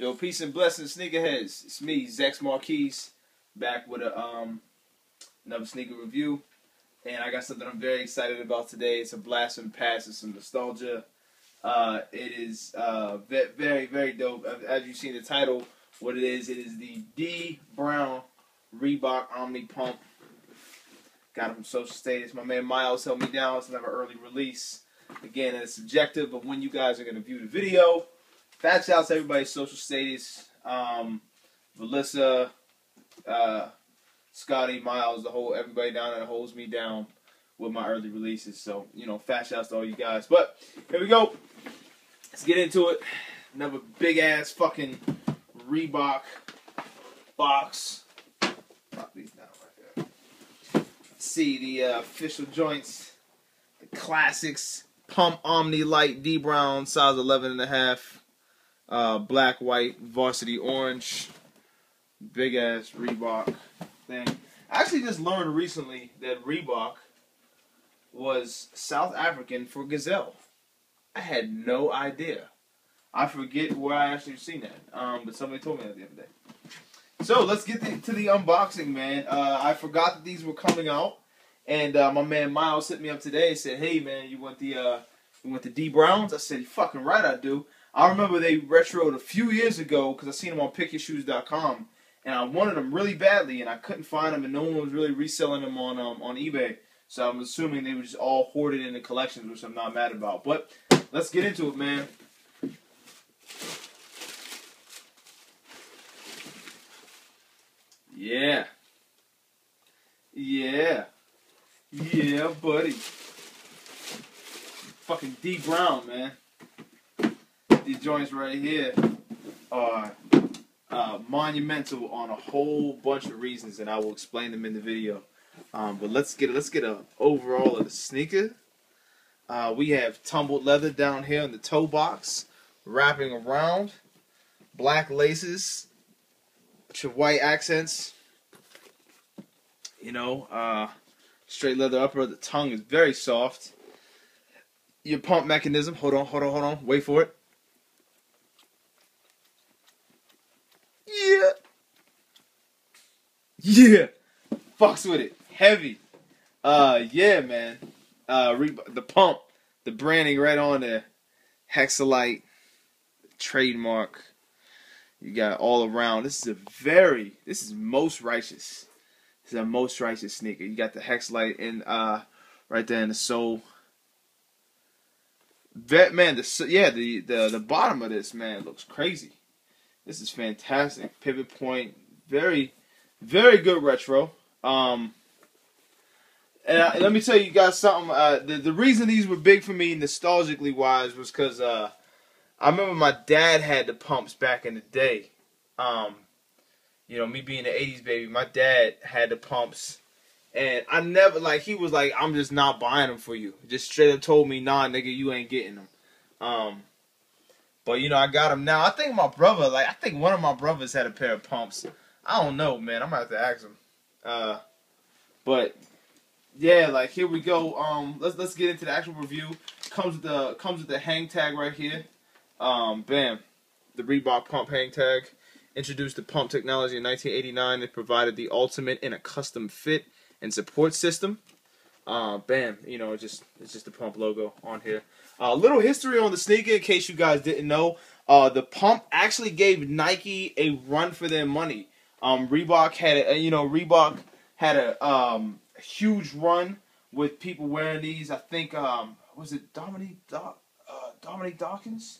Yo, peace and blessings, sneakerheads. It's me, Jaxx Marquise, back with another sneaker review. And I got something I'm very excited about today. It's a blast from the past. It's some nostalgia. It is very, very dope. As you see in the title, what it is the D Brown Reebok Omni Pump. Got it from Social Status. My man Miles held me down. It's another early release. Again, it's subjective of when you guys are going to view the video. Fat shouts to everybody, Social Status, Melissa, Scotty, Miles, everybody down there holds me down with my early releases. So, you know, fat shouts to all you guys. But here we go. Let's get into it. Another big ass fucking Reebok box. Pop these down right there. See the official joints, the classics. Pump Omni Lite D Brown, size 11.5. Black, white, varsity orange, big ass Reebok thing. I actually just learned recently that Reebok was South African for gazelle. I had no idea. I forget where I actually seen that, but somebody told me that the other day. So let's get to the unboxing, man. I forgot that these were coming out, and my man Miles hit me up today and said, "Hey, man, you want the D Browns?" I said, "You fucking right, I do." I remember they retroed a few years ago because I seen them on PickYourShoes.com, and I wanted them really badly, and I couldn't find them, and no one was really reselling them on eBay. So I'm assuming they were just all hoarded in the collections, which I'm not mad about. But let's get into it, man. Yeah. Yeah. Yeah, buddy. Fucking D Brown, man. These joints right here are monumental on a whole bunch of reasons, and I will explain them in the video. But let's get an overall of the sneaker. We have tumbled leather down here in the toe box, wrapping around, black laces, with your white accents. You know, straight leather upper. The tongue is very soft. Your pump mechanism. Hold on. Wait for it. Yeah, fucks with it, heavy. Yeah, man. The pump, the branding right on there, Hexalite, trademark. You got all around. This is most righteous. This is a most righteous sneaker. You got the Hexalite in right there in the sole. Man, the bottom of this, man, looks crazy. This is fantastic. Pivot point, very good retro. And let me tell you guys something. The reason these were big for me nostalgically wise was because I remember my dad had the pumps back in the day. You know, me being an 80s baby, my dad had the pumps. And I never, he was like, "I'm just not buying them for you." Just straight up told me, "Nah, nigga, you ain't getting them." But, you know, I got them now. I think my brother, I think one of my brothers had a pair of pumps. I don't know, man. I'm going to have to ask him. But, yeah, here we go. Let's get into the actual review. Comes with the hang tag right here. Bam. The Reebok pump hang tag. Introduced the pump technology in 1989. It provided the ultimate in a custom fit and support system. Bam. You know, it's just the pump logo on here. A little history on the sneaker in case you guys didn't know. The pump actually gave Nike a run for their money. Reebok had a huge run with people wearing these. I think was it Dominique Dawkins?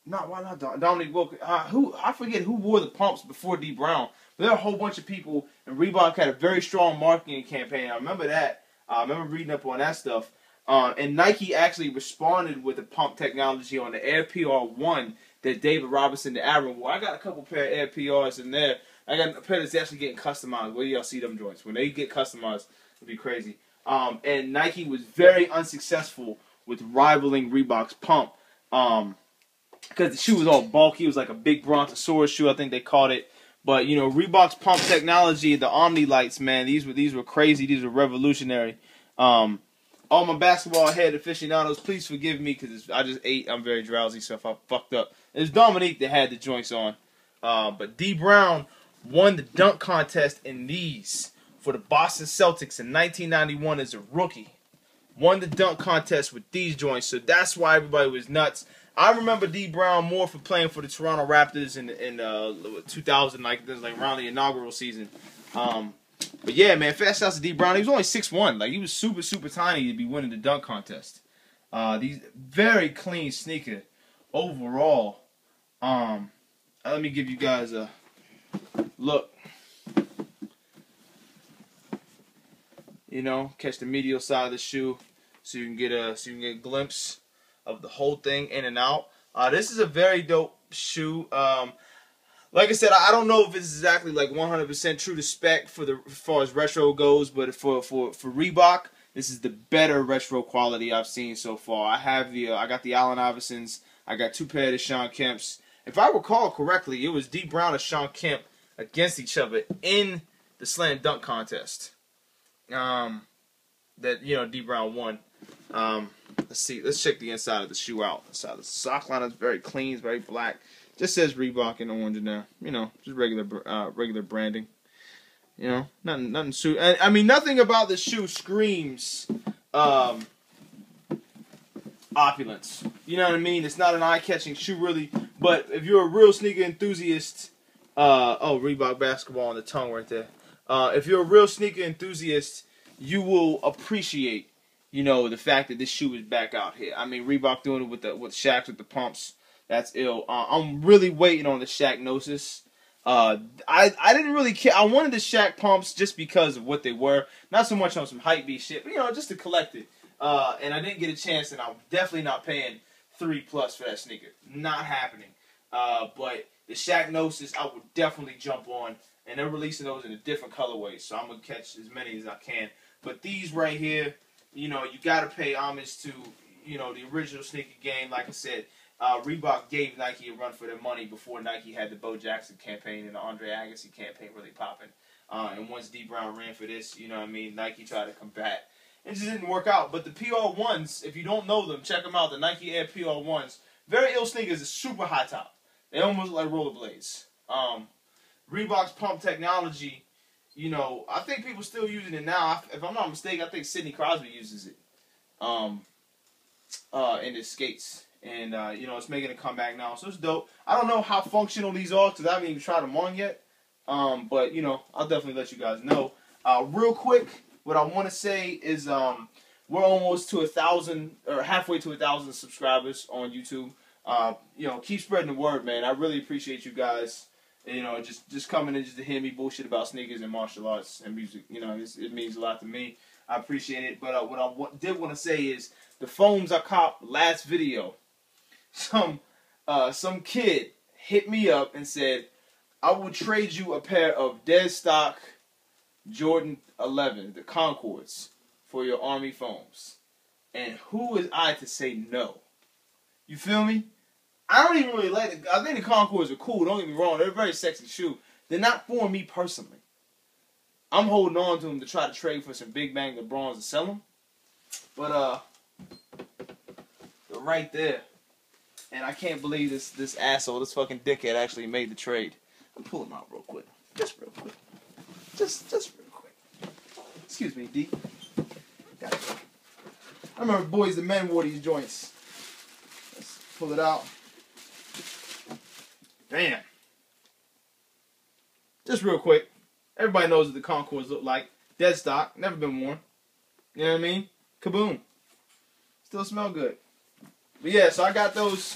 Dominique Wilkins. I forget who wore the pumps before D Brown. But there are a whole bunch of people, and Reebok had a very strong marketing campaign. I remember that. I remember reading up on that stuff. And Nike actually responded with the pump technology on the Air PR1 that David Robinson, the Admiral, wore. I got a couple pair of Air PRs in there. I got a pair that's actually getting customized. Where do y'all see them joints? When they get customized, it'll be crazy. And Nike was very unsuccessful with rivaling Reebok's pump. Because the shoe was all bulky. It was like a big brontosaurus shoe, I think they called it. But, you know, Reebok's pump technology, the Omni Lites, man, these were crazy. These were revolutionary. all my basketball head aficionados, please forgive me because I just ate. I'm very drowsy, so if I fucked up. It was Dominique that had the joints on. But D Brown won the dunk contest in these for the Boston Celtics in 1991 as a rookie. Won the dunk contest with these joints, so that's why everybody was nuts. I remember D Brown more for playing for the Toronto Raptors in 2000, like around the inaugural season. But yeah, man, fast shouts to D Brown. He was only 6'1", like he was super, super tiny to be winning the dunk contest. These very clean sneaker overall. Let me give you guys a look. You know, catch the medial side of the shoe, so you can get a glimpse of the whole thing in and out. This is a very dope shoe. Like I said, I don't know if it's exactly like 100% true to spec as far as retro goes, but for Reebok, this is the better retro quality I've seen so far. I got the Allen Iversons. I got 2 pairs of Shawn Kemp's. If I recall correctly, it was D Brown and Shawn Kemp against each other in the slam dunk contest. That D Brown won. Let's see. Let's check the inside of the shoe out. Inside the sock line is very clean, it's very black. Just says Reebok in orange in there. You know, just regular branding. You know, nothing. I mean, nothing about the shoe screams opulence. You know what I mean? It's not an eye-catching shoe, really. But if you're a real sneaker enthusiast, Reebok basketball on the tongue right there. If you're a real sneaker enthusiast, you will appreciate, the fact that this shoe is back out here. I mean, Reebok doing it with Shaq's with the pumps. That's ill. I'm really waiting on the Shaq Gnosis. I didn't really care. I wanted the Shaq pumps just because of what they were. Not so much on some hype beast shit, but just to collect it. And I didn't get a chance, and I'm definitely not paying $3+ for that sneaker. Not happening. But the Shaq Gnosis, I would definitely jump on. And they're releasing those in a different colorway, so I'm gonna catch as many as I can. But these right here, you gotta pay homage to, the original sneaker game. Like I said, Reebok gave Nike a run for their money before Nike had the Bo Jackson campaign and the Andre Agassi campaign really popping. And once D Brown ran for this, Nike tried to combat. It just didn't work out. But the PR1s, if you don't know them, check them out. The Nike Air PR1s, very ill sneakers. It's super high top. They almost look like rollerblades. Reebok's pump technology, I think people still using it now. If I'm not mistaken, I think Sidney Crosby uses it in his skates. And, it's making a comeback now. So it's dope. I don't know how functional these are because I haven't even tried them on yet. But, I'll definitely let you guys know. Real quick, what I want to say is we're almost to 1,000 or halfway to 1,000 subscribers on YouTube. Keep spreading the word, man. I really appreciate you guys. Just coming in just to hear me bullshit about sneakers and martial arts and music. It means a lot to me. I appreciate it. But what I did want to say is the foams I copped last video. Some kid hit me up and said, I will trade you a pair of dead stock Jordan 11, the Concords, for your Army foams. And who is I to say no? You feel me? I don't even really like it. I think the Concords are cool. Don't get me wrong. They're a very sexy shoe. They're not for me personally. I'm holding on to them to try to trade for some Big Bang LeBrons and sell them. But, they're right there. And I can't believe this asshole, this fucking dickhead actually made the trade. I'll pull him out real quick. Just real quick. Just real quick. Excuse me, D. Got it. I remember Boys the Men wore these joints. Let's pull it out. Damn. Just real quick. Everybody knows what the Concords look like. Dead stock. Never been worn. You know what I mean? Kaboom. Still smell good. But yeah, so I got those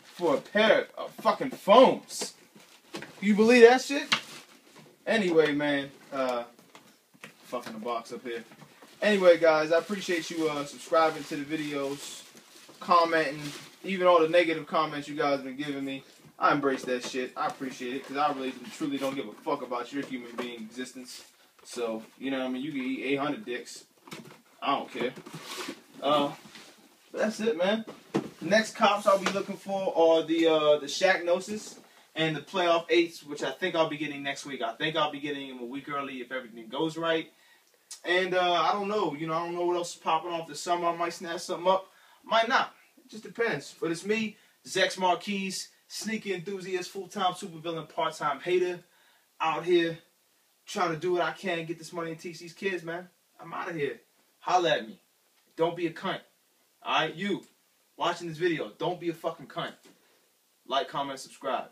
for a pair of fucking foams. You believe that shit? Anyway, man. Fucking the box up here. Anyway, guys, I appreciate you subscribing to the videos, commenting, even all the negative comments you guys have been giving me. I embrace that shit. I appreciate it because I really truly don't give a fuck about your human being existence. So, you know what I mean? You can eat 800 dicks. I don't care. But that's it, man. The next cops I'll be looking for are the Shaq Gnosis and the Playoff 8s, which I think I'll be getting next week. I think I'll be getting them a week early if everything goes right. And I don't know, I don't know what else is popping off this summer. I might snatch something up, might not. It just depends. But it's me, Jaxx Marquise, sneaker enthusiast, full-time supervillain, part-time hater, out here trying to do what I can, get this money and teach these kids, man. I'm out of here. Holla at me. Don't be a cunt. Alright, you watching this video, don't be a fucking cunt. Like, comment, subscribe.